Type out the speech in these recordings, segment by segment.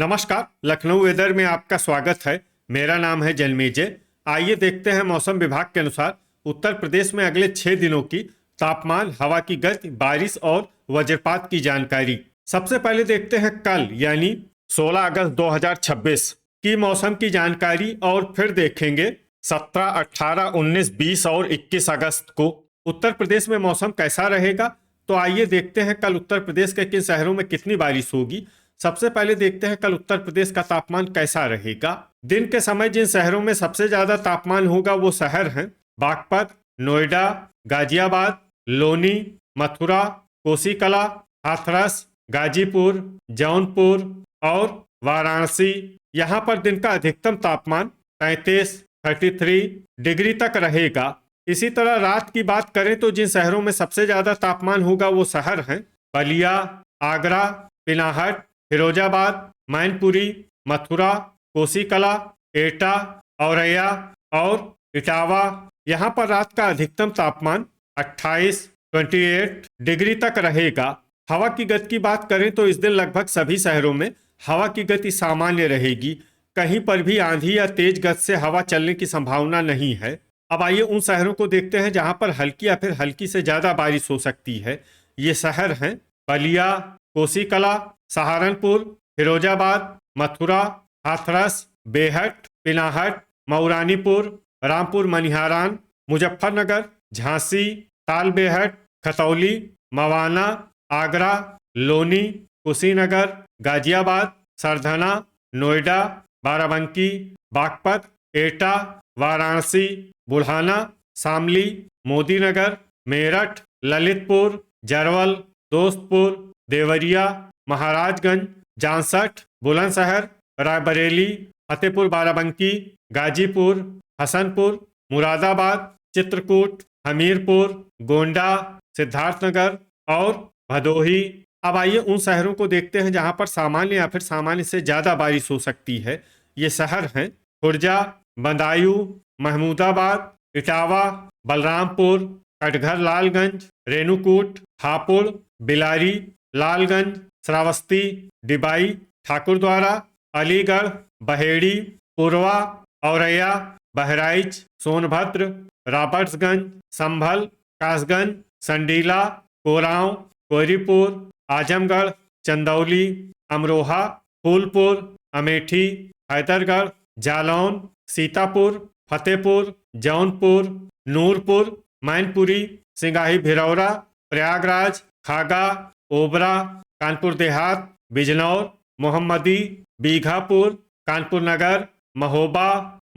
नमस्कार, लखनऊ वेदर में आपका स्वागत है। मेरा नाम है जन्मेजय। आइए देखते हैं मौसम विभाग के अनुसार उत्तर प्रदेश में अगले 6 दिनों की तापमान, हवा की गति, बारिश और वज्रपात की जानकारी। सबसे पहले देखते हैं कल यानी 16 अगस्त 2026 की मौसम की जानकारी और फिर देखेंगे 17, 18, 19, 20 और 21 अगस्त को उत्तर प्रदेश में मौसम कैसा रहेगा। तो आइए देखते हैं कल उत्तर प्रदेश के किन शहरों में कितनी बारिश होगी। सबसे पहले देखते हैं कल उत्तर प्रदेश का तापमान कैसा रहेगा। दिन के समय जिन शहरों में सबसे ज्यादा तापमान होगा वो शहर हैं बागपत, नोएडा, गाजियाबाद, लोनी, मथुरा, कोसीकला, हाथरस, गाजीपुर, जौनपुर और वाराणसी। यहाँ पर दिन का अधिकतम तापमान 33 डिग्री तक रहेगा। इसी तरह रात की बात करें तो जिन शहरों में सबसे ज्यादा तापमान होगा वो शहर हैं बलिया, आगरा, पिनाहट, फिरोजाबाद, मैनपुरी, मथुरा, कोसीकला, एटा, औरैया और इटावा। यहाँ पर रात का अधिकतम तापमान 28 डिग्री तक रहेगा। हवा की गति की बात करें तो इस दिन लगभग सभी शहरों में हवा की गति सामान्य रहेगी। कहीं पर भी आंधी या तेज गति से हवा चलने की संभावना नहीं है। अब आइए उन शहरों को देखते हैं जहां पर हल्की या फिर हल्की से ज्यादा बारिश हो सकती है। ये शहर हैं बलिया, कोसीकला, सहारनपुर, फिरोजाबाद, मथुरा, हाथरस, बेहट, पिनाहट, मऊरानीपुर, रामपुर मनिहारान, मुजफ्फरनगर, झांसी, तालबेहट, खतौली, मवाना, आगरा, लोनी, कुशीनगर, गाजियाबाद, सरधना, नोएडा, बाराबंकी, बागपत, एटा, वाराणसी, बुल्हाना, शामली, मोदीनगर, मेरठ, ललितपुर, जरवल, दोस्तपुर, देवरिया, महाराजगंज, जांसठ, बुलंदशहर, रायबरेली, फतेहपुर बाराबंकी, गाजीपुर, हसनपुर, मुरादाबाद, चित्रकूट, हमीरपुर, गोंडा, सिद्धार्थनगर और भदोही। अब आइए उन शहरों को देखते हैं जहां पर सामान्य या फिर सामान्य से ज्यादा बारिश हो सकती है। ये शहर हैं खुर्जा, बदायूं, महमूदाबाद, इटावा, बलरामपुर, कटघर लालगंज, रेणुकूट, हापुड़, बिलारी, लालगंज, श्रावस्ती, डिबाई, ठाकुरद्वारा, अलीगढ़, बहेड़ी, पुरवा, औरैया, बहराइच, सोनभद्र, रॉबर्ट्सगंज, संभल, कासगंज, संडीला, कोरांव, कोरीपुर, आजमगढ़, चंदौली, अमरोहा, फूलपुर, अमेठी, हैदरगढ़, जालौन, सीतापुर, फतेहपुर, जौनपुर, नूरपुर, मैनपुरी, सिंगाही भिरौरा, प्रयागराज, खागा, ओबरा, कानपुर देहात, बिजनौर, मोहम्मदी, बीघापुर, कानपुर नगर, महोबा,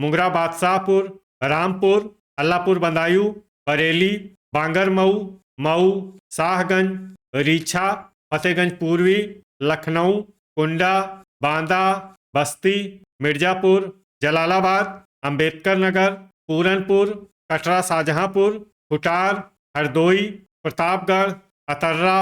मुंगरा बादशाहपुर, रामपुर, अल्लाहपुर बदायूं, बरेली, बांगरमऊ, मऊ, शाहगंज, रीछा, फतेहगंज पूर्वी, लखनऊ, कुंडा, बांदा, बस्ती, मिर्जापुर, जलालाबाद, अंबेडकर नगर, पूरनपुर, कटरा शाहजहांपुर, खुटार, हरदोई, प्रतापगढ़, अतर्रा,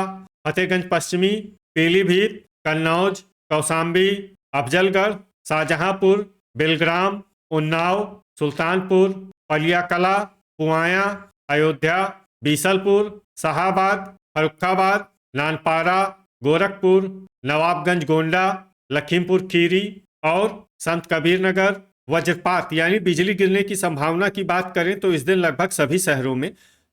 फतेहगंज पश्चिमी, पीलीभीत, कन्नौज, कौशाम्बी, अफजलगढ़, शाहजहांपुर, बिलग्राम, उन्नाव, सुल्तानपुर, पलियाकला, पुआया, अयोध्या, बीसलपुर, शाहाबाद, फर्रुखाबाद, नानपारा, गोरखपुर, नवाबगंज गोंडा, लखीमपुर खीरी और संत कबीर नगर। वज्रपात यानी बिजली गिरने की संभावना की बात करें तो इस दिन लगभग सभी शहरों में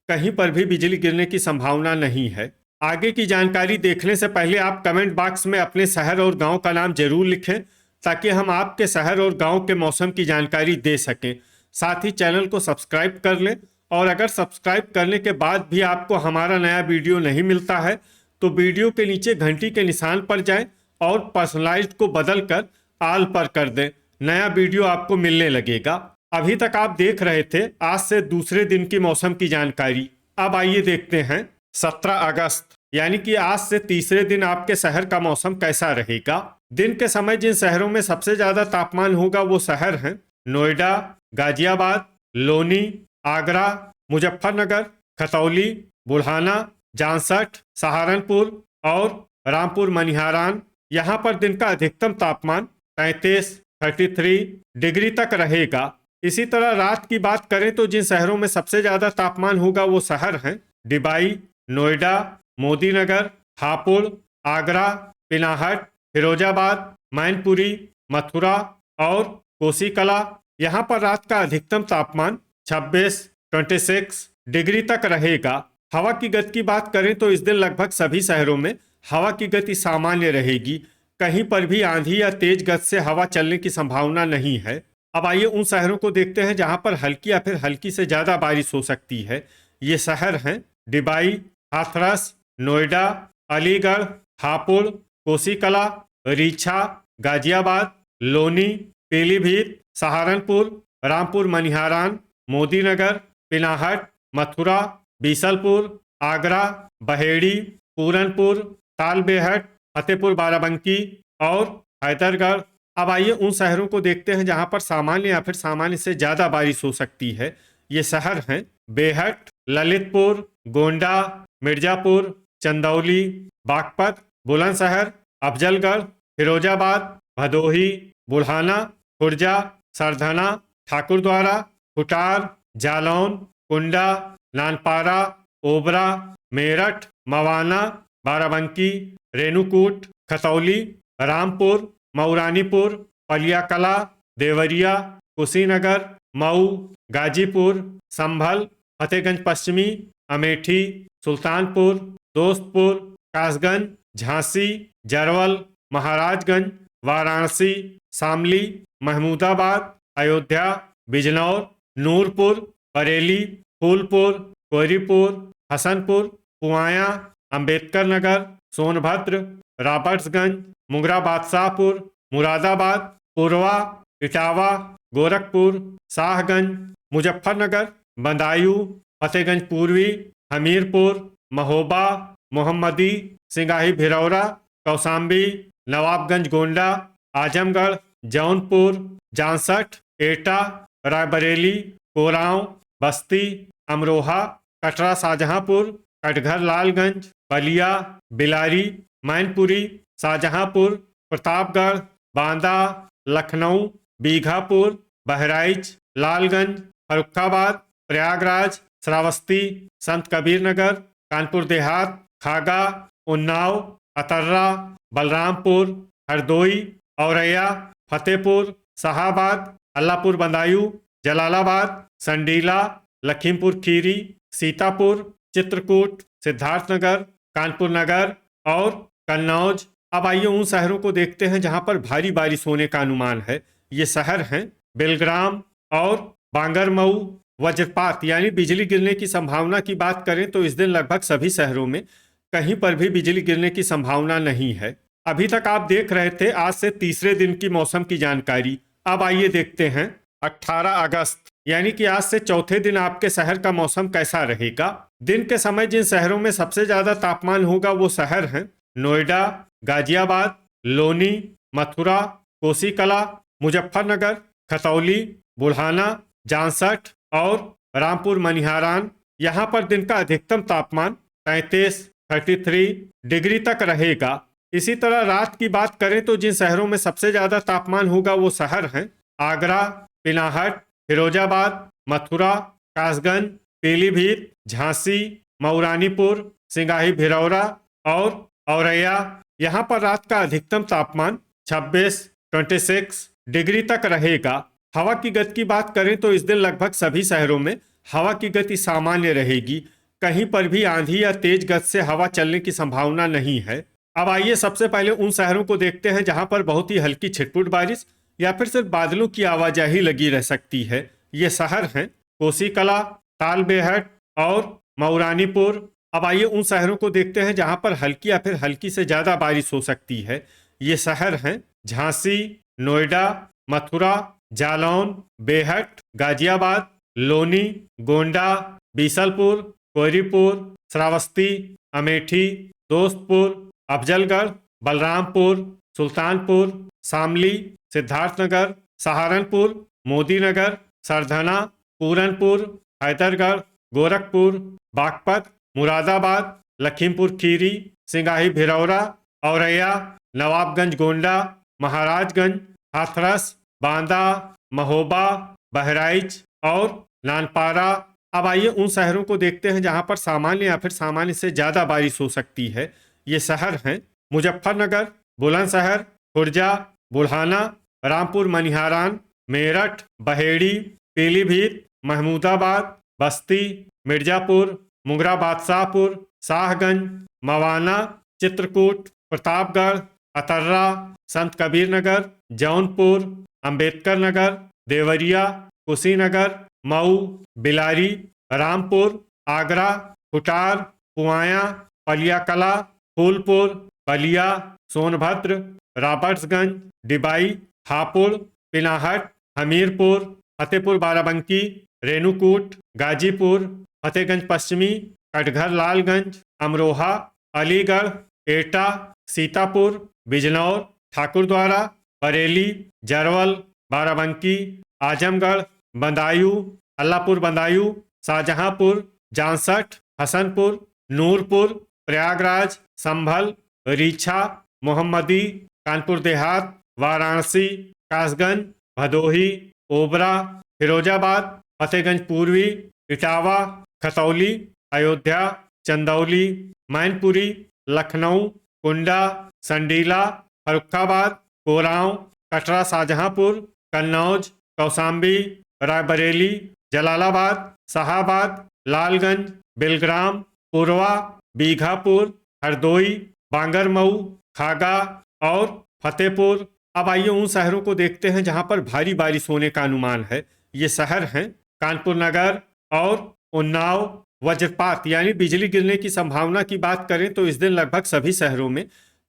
कहीं पर भी बिजली गिरने की संभावना नहीं है। आगे की जानकारी देखने से पहले आप कमेंट बॉक्स में अपने शहर और गांव का नाम जरूर लिखें ताकि हम आपके शहर और गांव के मौसम की जानकारी दे सकें। साथ ही चैनल को सब्सक्राइब कर लें और अगर सब्सक्राइब करने के बाद भी आपको हमारा नया वीडियो नहीं मिलता है तो वीडियो के नीचे घंटी के निशान पर जाएं और पर्सनलाइज्ड को बदल कर आल पर कर दें। नया वीडियो आपको मिलने लगेगा। अभी तक आप देख रहे थे आज से दूसरे दिन की मौसम की जानकारी। अब आइए देखते हैं 17 अगस्त यानी कि आज से तीसरे दिन आपके शहर का मौसम कैसा रहेगा। दिन के समय जिन शहरों में सबसे ज्यादा तापमान होगा वो शहर हैं नोएडा, गाजियाबाद, लोनी, आगरा, मुजफ्फरनगर, खतौली, बुल्हाना, जांसठ, सहारनपुर और रामपुर मनिहारान। यहाँ पर दिन का अधिकतम तापमान 33 डिग्री तक रहेगा। इसी तरह रात की बात करें तो जिन शहरों में सबसे ज्यादा तापमान होगा वो शहर हैं डिबाई, नोएडा, मोदीनगर, हापुड़, आगरा, पिनाहट, फिरोजाबाद, मैनपुरी, मथुरा और कोसीकला। यहाँ पर रात का अधिकतम तापमान 26 डिग्री तक रहेगा। हवा की गति की बात करें तो इस दिन लगभग सभी शहरों में हवा की गति सामान्य रहेगी। कहीं पर भी आंधी या तेज गति से हवा चलने की संभावना नहीं है। अब आइए उन शहरों को देखते हैं जहां पर हल्की या फिर हल्की से ज्यादा बारिश हो सकती है। ये शहर हैं डिबाई, हाथरस, नोएडा, अलीगढ़, हापुड़, कोसीकला, रीछा, गाजियाबाद, लोनी, पीलीभीत, सहारनपुर, रामपुर मनिहारान, मोदीनगर, पिनाहट, मथुरा, बीसलपुर, आगरा, बहेड़ी, पूरनपुर, तालबेहट, फतेहपुर बाराबंकी और हैदरगढ़। अब आइए उन शहरों को देखते हैं जहां पर सामान्य या फिर सामान्य से ज्यादा बारिश हो सकती है। ये शहर हैं बेहट, ललितपुर, गोंडा, मिर्जापुर, चंदौली, बागपत, बुलंदशहर, अफजलगढ़, फिरोजाबाद, भदोही, बुढ़ाना, खुर्जा, सरधना, ठाकुरद्वारा, खुटार, जालौन, कुंडा, नानपारा, ओबरा, मेरठ, मवाना, बाराबंकी, रेणुकूट, खतौली, रामपुर, मऊरानीपुर, पलियाकला, देवरिया, कुशीनगर, मऊ, गाजीपुर, संभल, फतेहगंज पश्चिमी, अमेठी, सुल्तानपुर, दोस्तपुर, कासगंज, झांसी, जरवल, महाराजगंज, वाराणसी, शामली, महमूदाबाद, अयोध्या, बिजनौर, नूरपुर, बरेली, फूलपुर, कोहरीपुर, हसनपुर, पुआया, अंबेडकर नगर, सोनभद्र, रॉबर्ट्सगंज, मुंगरा बादशाहपुर, मुरादाबाद, पुरवा, इटावा, गोरखपुर, शाहगंज, मुजफ्फरनगर, बदायूं, फतेहगंज पूर्वी, हमीरपुर, महोबा, मोहम्मदी, सिंगाही भिरौरा, कौसाम्बी, नवाबगंज गोंडा, आजमगढ़, जौनपुर, जांसठ, एटा, रायबरेली, कोरांव, बस्ती, अमरोहा, कटरा शाहजहांपुर, कटघर लालगंज, बलिया, बिलारी, मैनपुरी, शाहजहांपुर, प्रतापगढ़, बांदा, लखनऊ, बीघापुर, बहराइच, लालगंज, फर्रुखाबाद, प्रयागराज, श्रावस्ती, संत कबीर नगर, कानपुर देहात, खागा, उन्नाव, अतर्रा, बलरामपुर, हरदोई, औरैया, फतेहपुर, शाहाबाद, अल्लाहपुर बदायूं, जलालाबाद, संडीला, लखीमपुर खीरी, सीतापुर, चित्रकूट, सिद्धार्थनगर, कानपुर नगर और कन्नौज। अब आइए उन शहरों को देखते हैं जहां पर भारी बारिश होने का अनुमान है। ये शहर हैं बेलग्राम और बांगरमऊ। वज्रपात यानी बिजली गिरने की संभावना की बात करें तो इस दिन लगभग सभी शहरों में कहीं पर भी बिजली गिरने की संभावना नहीं है। अभी तक आप देख रहे थे आज से तीसरे दिन की मौसम की जानकारी। अब आइए देखते हैं 18 अगस्त यानी कि आज से चौथे दिन आपके शहर का मौसम कैसा रहेगा। दिन के समय जिन शहरों में सबसे ज्यादा तापमान होगा वो शहर हैं नोएडा, गाजियाबाद, लोनी, मथुरा, कोसीकला, मुजफ्फरनगर, खतौली, बुढ़ाना, जांसठ और रामपुर मनिहारान। यहाँ पर दिन का अधिकतम तापमान 33 डिग्री तक रहेगा। इसी तरह रात की बात करें तो जिन शहरों में सबसे ज्यादा तापमान होगा वो शहर हैं आगरा, पिनाहट, फिरोजाबाद, मथुरा, कासगंज, पीलीभीत, झांसी, मऊरानीपुर, सिंगाही भिरौरा और औरैया। यहाँ पर रात का अधिकतम तापमान 26 डिग्री तक रहेगा। हवा की गति की बात करें तो इस दिन लगभग सभी शहरों में हवा की गति सामान्य रहेगी। कहीं पर भी आंधी या तेज गति से हवा चलने की संभावना नहीं है। अब आइए सबसे पहले उन शहरों को देखते हैं जहां पर बहुत ही हल्की छिटपुट बारिश या फिर सिर्फ बादलों की आवाजाही लगी रह सकती है। ये शहर हैं कोसीकला, तालबेहट और मऊरानीपुर। अब आइए उन शहरों को देखते हैं जहां पर हल्की या फिर हल्की से ज्यादा बारिश हो सकती है। ये शहर हैं झांसी, नोएडा, मथुरा, जालौन, बेहट, गाजियाबाद, लोनी, गोंडा, बीसलपुर, कोहरीपुर, श्रावस्ती, अमेठी, दोस्तपुर, अफजलगढ़, बलरामपुर, सुल्तानपुर, शामली, सिद्धार्थनगर, सहारनपुर, मोदीनगर, सरधना, पूरनपुर, हैदरगढ़, गोरखपुर, बागपत, मुरादाबाद, लखीमपुर खीरी, सिंगाही भिरौरा, औरैया, नवाबगंज गोंडा, महाराजगंज, हाथरस, बांदा, महोबा, बहराइच और नानपारा। अब आइए उन शहरों को देखते हैं जहां पर सामान्य या फिर सामान्य से ज्यादा बारिश हो सकती है। ये शहर हैं मुजफ्फरनगर, बुलंदशहर, खुर्जा, बुल्हाना, रामपुर मनिहारान, मेरठ, बहेड़ी, पीलीभीत, महमूदाबाद, बस्ती, मिर्जापुर, मुंगरा बादशाहपुर, शाहगंज, मवाना, चित्रकूट, प्रतापगढ़, अतर्रा, संत कबीर नगर, जौनपुर, अंबेडकर नगर, देवरिया, कुशीनगर, मऊ, बिलारी, रामपुर, आगरा, खुटार, पुआया, पलियाकला, फूलपुर, बलिया, सोनभद्र, रॉबर्ट्सगंज, डिबाई, हापुड़, पिनाहट, हमीरपुर, फतेहपुर बाराबंकी, रेणुकूट, गाजीपुर, फतेहगंज पश्चिमी, कटघर लालगंज, अमरोहा, अलीगढ़, एटा, सीतापुर, बिजनौर, ठाकुरद्वारा, बरेली, जरवल, बाराबंकी, आजमगढ़, बदायूं, अल्लाहपुर बदायूं, शाहजहांपुर, जांसठ, हसनपुर, नूरपुर, प्रयागराज, संभल, रीछा, मोहम्मदी, कानपुर देहात, वाराणसी, कासगंज, भदोही, ओबरा, फिरोजाबाद, फतेहगंज पूर्वी, इटावा, खतौली, अयोध्या, चंदौली, मैनपुरी, लखनऊ, कुंडा, संडीला, फर्रुखाबाद, कोरांव, कटरा शाहजहांपुर, कन्नौज, कौसाम्बी, रायबरेली, जलालाबाद, शाहाबाद, लालगंज, बिलग्राम, पुरवा, बीघापुर, हरदोई, बांगरमऊ, खागा और फतेहपुर। अब आइए उन शहरों को देखते हैं जहां पर भारी बारिश होने का अनुमान है। ये शहर हैं कानपुर नगर और उन्नाव। वज्रपात यानी बिजली गिरने की संभावना की बात करें तो इस दिन लगभग सभी शहरों में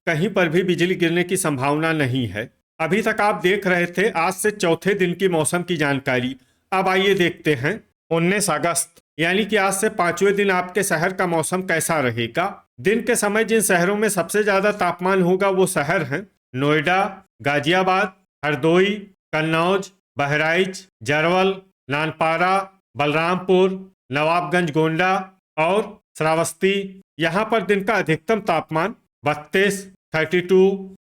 कहीं पर भी बिजली गिरने की संभावना नहीं है। अभी तक आप देख रहे थे आज से चौथे दिन की मौसम की जानकारी। अब आइए देखते हैं 19 अगस्त यानी कि आज से 5वें दिन आपके शहर का मौसम कैसा रहेगा। दिन के समय जिन शहरों में सबसे ज्यादा तापमान होगा वो शहर हैं नोएडा, गाजियाबाद, हरदोई, कन्नौज, बहराइच, जरवल, नानपारा, बलरामपुर, नवाबगंज गोंडा और श्रावस्ती। यहाँ पर दिन का अधिकतम तापमान 32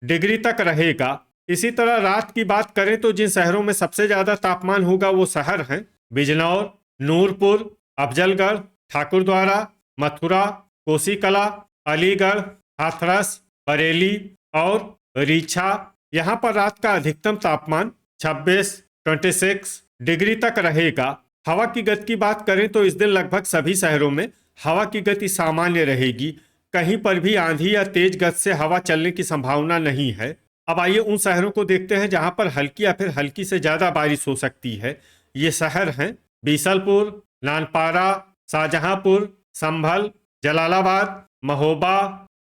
डिग्री तक रहेगा। इसी तरह रात की बात करें तो जिन शहरों में सबसे ज्यादा तापमान होगा वो शहर हैं बिजनौर, नूरपुर, अफजलगढ़, ठाकुरद्वारा, मथुरा, कोसीकला, अलीगढ़, हाथरस, बरेली और रीछा। यहाँ पर रात का अधिकतम तापमान 26 डिग्री तक रहेगा। हवा की गति की बात करें तो इस दिन लगभग सभी शहरों में हवा की गति सामान्य रहेगी। कहीं पर भी आंधी या तेज गति से हवा चलने की संभावना नहीं है। अब आइए उन शहरों को देखते हैं जहां पर हल्की या फिर हल्की से ज्यादा बारिश हो सकती है। ये शहर हैं बीसलपुर, नानपारा, शाहजहांपुर, संभल, जलालाबाद, महोबा,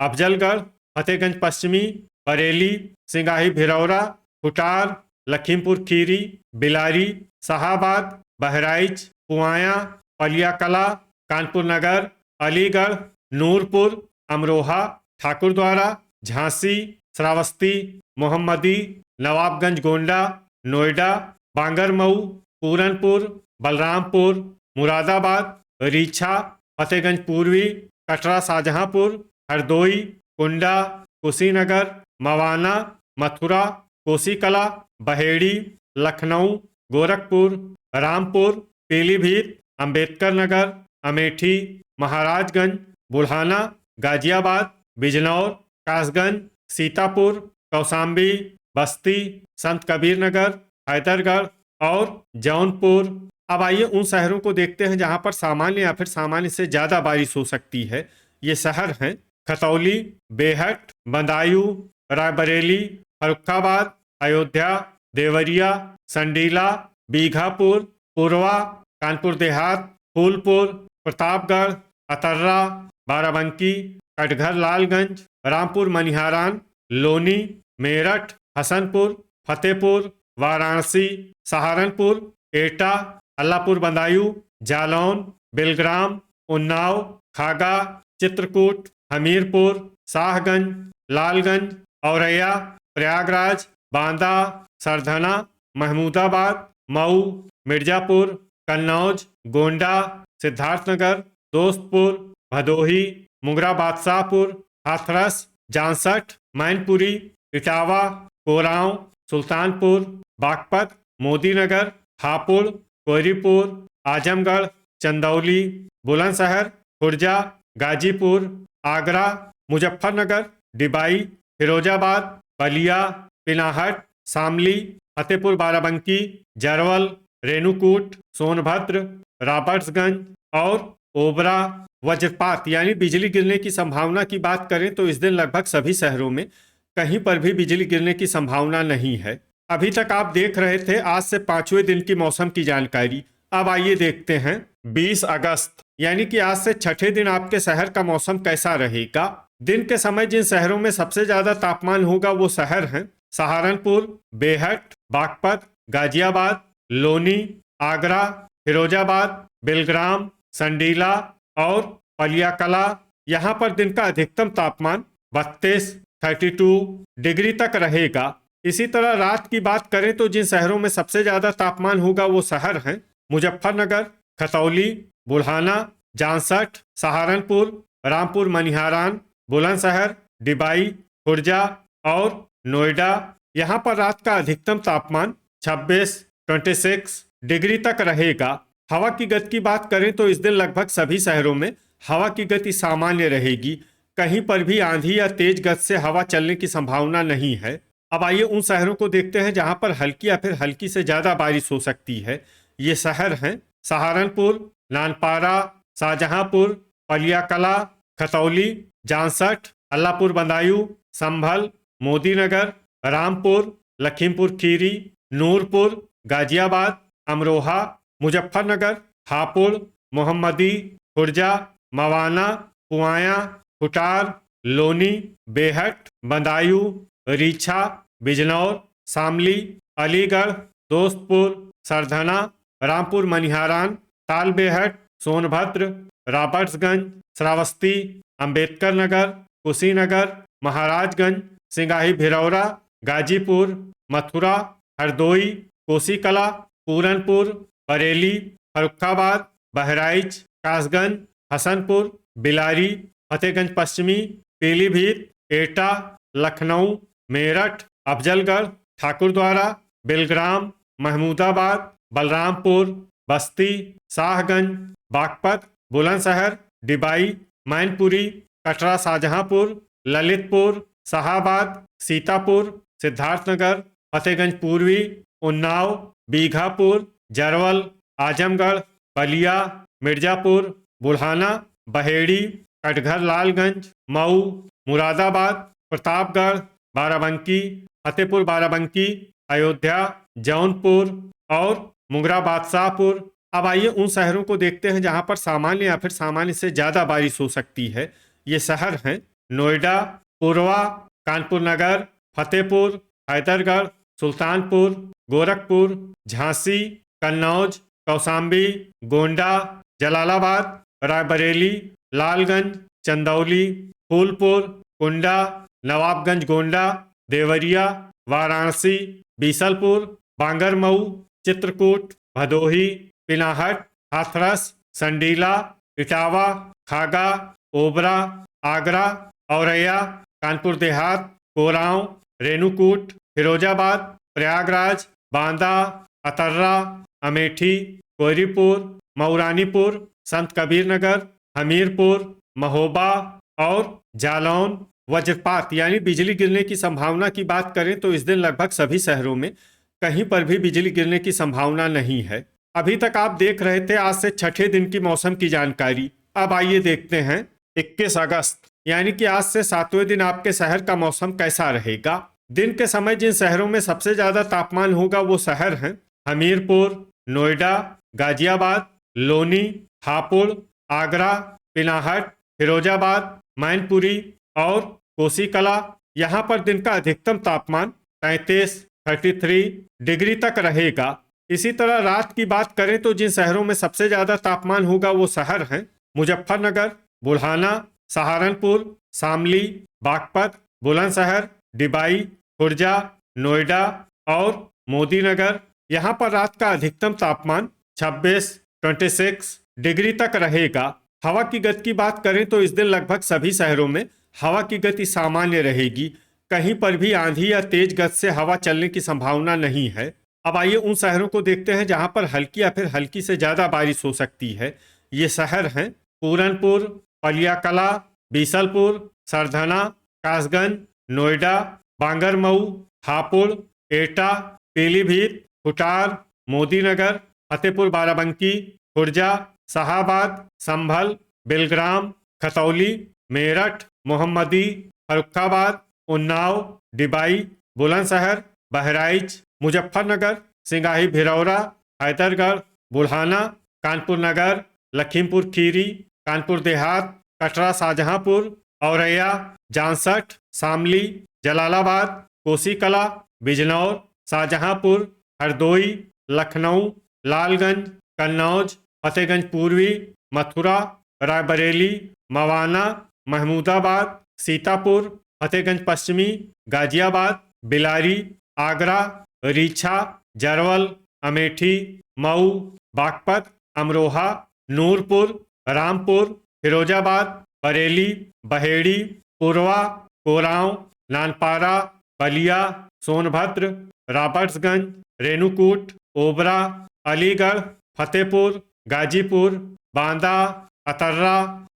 अफजलगढ़, फतेहगंज पश्चिमी, बरेली, सिंगाही भिरौरा, खुटार, लखीमपुर खीरी, बिलारी, शाहाबाद, बहराइच, पुआया, पलियाकला, कानपुर नगर, अलीगढ़, नूरपुर, अमरोहा, ठाकुरद्वारा, झांसी, श्रावस्ती, मोहम्मदी, नवाबगंज गोंडा, नोएडा, बांगरमऊ, पूरनपुर, बलरामपुर, मुरादाबाद, रीछा, फतेहगंज पूर्वी, कटरा शाहजहांपुर, हरदोई, कुंडा, कुशीनगर, मवाना, मथुरा, कोसीकला, बहेड़ी, लखनऊ, गोरखपुर, रामपुर, पीलीभीत, अंबेडकर नगर, अमेठी, महाराजगंज, बुल्हाना, गाजियाबाद, बिजनौर, कासगंज, सीतापुर, कौसाम्बी, बस्ती, संत कबीर नगर, हैदरगढ़ और जौनपुर। अब आइए उन शहरों को देखते हैं जहां पर सामान्य या फिर सामान्य से ज्यादा बारिश हो सकती है। ये शहर हैं खतौली, बेहट, बदायूं, रायबरेली, फर्रुखाबाद, अयोध्या, देवरिया, संडीला, बीघापुर, पुरवा, कानपुर देहात, फूलपुर, प्रतापगढ़, अतर्रा, बाराबंकी, कटघर लालगंज, रामपुर मनिहारान, लोनी, मेरठ, हसनपुर, फतेहपुर, वाराणसी, सहारनपुर, एटा, अल्लाहपुर बदायूं, जालौन, बिलग्राम, उन्नाव, खागा, चित्रकूट, हमीरपुर, शाहगंज, लालगंज, औरैया, प्रयागराज, बांदा, सरधना, महमूदाबाद, मऊ, मिर्जापुर, कन्नौज, गोंडा, सिद्धार्थनगर, दोस्तपुर, भदोही, मुंगरा बादशाहपुर, हाथरस, जांसठ, मैनपुरी, इटावा, कोरांव, सुल्तानपुर, बागपत, मोदीनगर, हापुड़, कोयरीपुर, आजमगढ़, चंदौली, बुलंदशहर, खुर्जा, गाजीपुर, आगरा, मुजफ्फरनगर, डिबाई, फिरोजाबाद, बलिया, पिनाहट, शामली, फतेहपुर बाराबंकी, जरवल, रेणुकूट, सोनभद्र, रॉबर्ट्सगंज और ओबरा। वज्रपात यानी बिजली गिरने की संभावना की बात करें तो इस दिन लगभग सभी शहरों में कहीं पर भी बिजली गिरने की संभावना नहीं है। अभी तक आप देख रहे थे आज से 5वें दिन की मौसम की जानकारी। अब आइए देखते हैं 20 अगस्त यानी कि आज से छठे दिन आपके शहर का मौसम कैसा रहेगा। दिन के समय जिन शहरों में सबसे ज्यादा तापमान होगा वो शहर हैं सहारनपुर, बेहट, बागपत, गाजियाबाद, लोनी, आगरा, फिरोजाबाद, बिलग्राम, संडीला और पलियाकला। यहाँ पर दिन का अधिकतम तापमान 32 डिग्री तक रहेगा। इसी तरह रात की बात करें तो जिन शहरों में सबसे ज्यादा तापमान होगा वो शहर हैं मुजफ्फरनगर, खतौली, बुल्हाना, जामसठ, सहारनपुर, रामपुर मनिहारान, बुलंदशहर, डिबाई, खुर्जा और नोएडा। यहाँ पर रात का अधिकतम तापमान 26 डिग्री तक रहेगा। हवा की गति की बात करें तो इस दिन लगभग सभी शहरों में हवा की गति सामान्य रहेगी। कहीं पर भी आंधी या तेज गति से हवा चलने की संभावना नहीं है। अब आइए उन शहरों को देखते हैं जहां पर हल्की या फिर हल्की से ज्यादा बारिश हो सकती है। ये शहर हैं सहारनपुर, नानपारा, शाहजहांपुर, पलियाकला, खतौली, जामसठ, अल्लापुर बदायूं, संभल, मोदीनगर, रामपुर, लखीमपुर खीरी, नूरपुर, गाजियाबाद, अमरोहा, मुजफ्फरनगर, हापुड़, मोहम्मदी, खुर्जा, मवाना, पुआया, खुटार, लोनी, बेहट, बदायूं, रीछा, बिजनौर, शामली, अलीगढ़, दोस्तपुर, सरधना, रामपुर मनिहारान, तालबेहट, सोनभद्र, रॉबर्ट्सगंज, श्रावस्ती, अंबेडकर नगर, कुशीनगर, महाराजगंज, सिंगाही भिरौरा, गाजीपुर, मथुरा, हरदोई, कोसीकला, पूरनपुर, बरेली, फर्रुखाबाद, बहराइच, कासगंज, हसनपुर, बिलारी, फतेहगंज पश्चिमी, पीलीभीत, एटा, लखनऊ, मेरठ, अफजलगढ़, ठाकुरद्वारा, बिलग्राम, महमूदाबाद, बलरामपुर, बस्ती, शाहगंज, बागपत, बुलंदशहर, डिबाई, मैनपुरी, कटरा, शाहजहांपुर, ललितपुर, शाहाबाद, सीतापुर, सिद्धार्थनगर, फतेहगंज पूर्वी, उन्नाव, बीघापुर, जरवल, आजमगढ़, बलिया, मिर्जापुर, बुल्हाना, बहेड़ी, कटघर लालगंज, मऊ, मुरादाबाद, प्रतापगढ़, बाराबंकी, फतेहपुर बाराबंकी, अयोध्या, जौनपुर और मुंगरा बादशाहपुर। अब आइए उन शहरों को देखते हैं जहां पर सामान्य या फिर सामान्य से ज्यादा बारिश हो सकती है। ये शहर हैं नोएडा, पूर्वा, कानपुर नगर, फतेहपुर, हैदरगढ़, सुल्तानपुर, गोरखपुर, झांसी, कन्नौज, कौशाम्बी, गोंडा, जलालाबाद, रायबरेली, लालगंज, चंदौली, फूलपुर, कुंडा, नवाबगंज गोंडा, देवरिया, वाराणसी, बीसलपुर, बांगरमऊ, चित्रकूट, भदोही, पिनाहट, हाथरस, संडीला, इटावा, खागा, ओबरा, आगरा, औरैया, कानपुर देहात, कोरांव, रेणुकूट, फिरोजाबाद, प्रयागराज, बांदा, अतर्रा, अमेठी, कोयरीपुर, मऊरानीपुर, संत कबीर नगर, हमीरपुर, महोबा और जालौन। वज्रपात यानी बिजली गिरने की संभावना की बात करें तो इस दिन लगभग सभी शहरों में कहीं पर भी बिजली गिरने की संभावना नहीं है। अभी तक आप देख रहे थे आज से छठे दिन की मौसम की जानकारी। अब आइए देखते हैं 21 अगस्त यानी कि आज से 7वें दिन आपके शहर का मौसम कैसा रहेगा। दिन के समय जिन शहरों में सबसे ज्यादा तापमान होगा वो शहर हैं हमीरपुर, नोएडा, गाजियाबाद, लोनी, हापुड़, आगरा, पिनाहट, फिरोजाबाद, मैनपुरी और कोसीकला। यहाँ पर दिन का अधिकतम तापमान 33 डिग्री तक रहेगा। इसी तरह रात की बात करें तो जिन शहरों में सबसे ज्यादा तापमान होगा वो शहर हैं मुजफ्फरनगर, बुल्हाना, सहारनपुर, शामली, बागपत, बुलंदशहर, डिबाई, खुर्जा, नोएडा और मोदीनगर। यहाँ पर रात का अधिकतम तापमान 26 डिग्री तक रहेगा। हवा की गति की बात करें तो इस दिन लगभग सभी शहरों में हवा की गति सामान्य रहेगी। कहीं पर भी आंधी या तेज गति से हवा चलने की संभावना नहीं है। अब आइए उन शहरों को देखते हैं जहां पर हल्की या फिर हल्की से ज्यादा बारिश हो सकती है। ये शहर हैं पूरनपुर, पलियाकला, बीसलपुर, सरधना, कासगंज, नोएडा, बांगरमऊ, हापुड़, एटा, पीलीभीत, खुटार, मोदीनगर, फतेहपुर बाराबंकी, खुर्जा, शाहाबाद, संभल, बिलग्राम, खतौली, मेरठ, मोहम्मदी, फर्रुखाबाद, उन्नाव, डिबाई, बुलंदशहर, बहराइच, मुजफ्फरनगर, सिंगाही भिरौरा, हैदरगढ़, बुढ़ाना, कानपुर नगर, लखीमपुर खीरी, कानपुर देहात, कटरा शाहजहांपुर, औरैया, जांसठ, शामली, जलालाबाद, कोसीकला, बिजनौर, शाहजहांपुर, हरदोई, लखनऊ, लालगंज, कन्नौज, फतेहगंज पूर्वी, मथुरा, रायबरेली, मवाना, महमूदाबाद, सीतापुर, फतेहगंज पश्चिमी, गाजियाबाद, बिलारी, आगरा, रीछा, जरवल, अमेठी, मऊ, बागपत, अमरोहा, नूरपुर, रामपुर, फिरोजाबाद, बरेली, बहेड़ी, पुरवा, कोरांव, नानपारा, बलिया, सोनभद्र, रॉबर्ट्सगंज, रेणुकूट, ओबरा, अलीगढ़, फतेहपुर, गाजीपुर, बांदा, अतर्रा,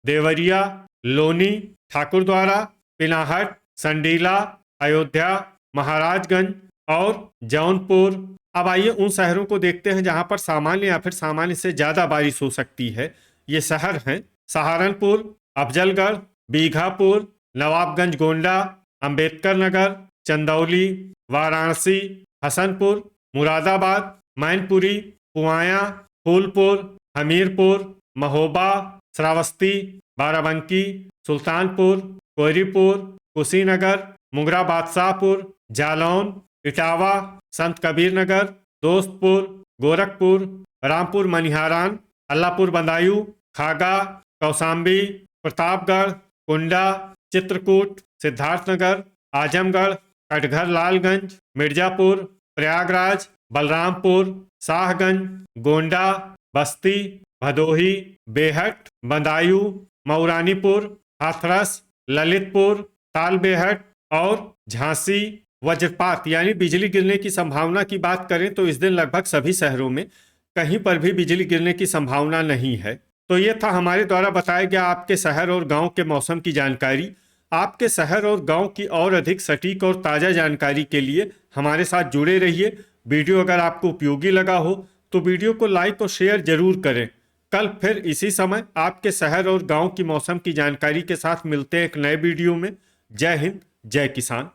देवरिया, लोनी, ठाकुरद्वारा, पिनाहट, संडीला, अयोध्या, महाराजगंज और जौनपुर। अब आइए उन शहरों को देखते हैं जहां पर सामान्य या फिर सामान्य से ज्यादा बारिश हो सकती है। ये शहर हैं सहारनपुर, अफजलगढ़, बीघापुर, नवाबगंज गोंडा, अंबेडकर नगर, चंदौली, वाराणसी, हसनपुर, मुरादाबाद, मैनपुरी, पुआया, फूलपुर, हमीरपुर, महोबा, श्रावस्ती, बाराबंकी, सुल्तानपुर, कोयरीपुर, कुशीनगर, मुंगरा बादशाहपुर, जालौन, इटावा, संत कबीर नगर, दोस्तपुर, गोरखपुर, रामपुर मनिहारान, अल्लाहपुर बदायूं, खागा, कौसाम्बी, प्रतापगढ़, कुंडा, चित्रकूट, सिद्धार्थनगर, आजमगढ़, कटघर लालगंज, मिर्जापुर, प्रयागराज, बलरामपुर, शाहगंज, गोंडा, बस्ती, भदोही, बेहट, बदायूं, मऊरानीपुर, हाथरस, ललितपुर, तालबेहट और झांसी। वज्रपात यानी बिजली गिरने की संभावना की बात करें तो इस दिन लगभग सभी शहरों में कहीं पर भी बिजली गिरने की संभावना नहीं है। तो ये था हमारे द्वारा बताया गया आपके शहर और गांव के मौसम की जानकारी। आपके शहर और गांव की और अधिक सटीक और ताज़ा जानकारी के लिए हमारे साथ जुड़े रहिए। वीडियो अगर आपको उपयोगी लगा हो तो वीडियो को लाइक और शेयर जरूर करें। कल फिर इसी समय आपके शहर और गांव की मौसम की जानकारी के साथ मिलते हैं एक नए वीडियो में। जय हिंद, जय किसान।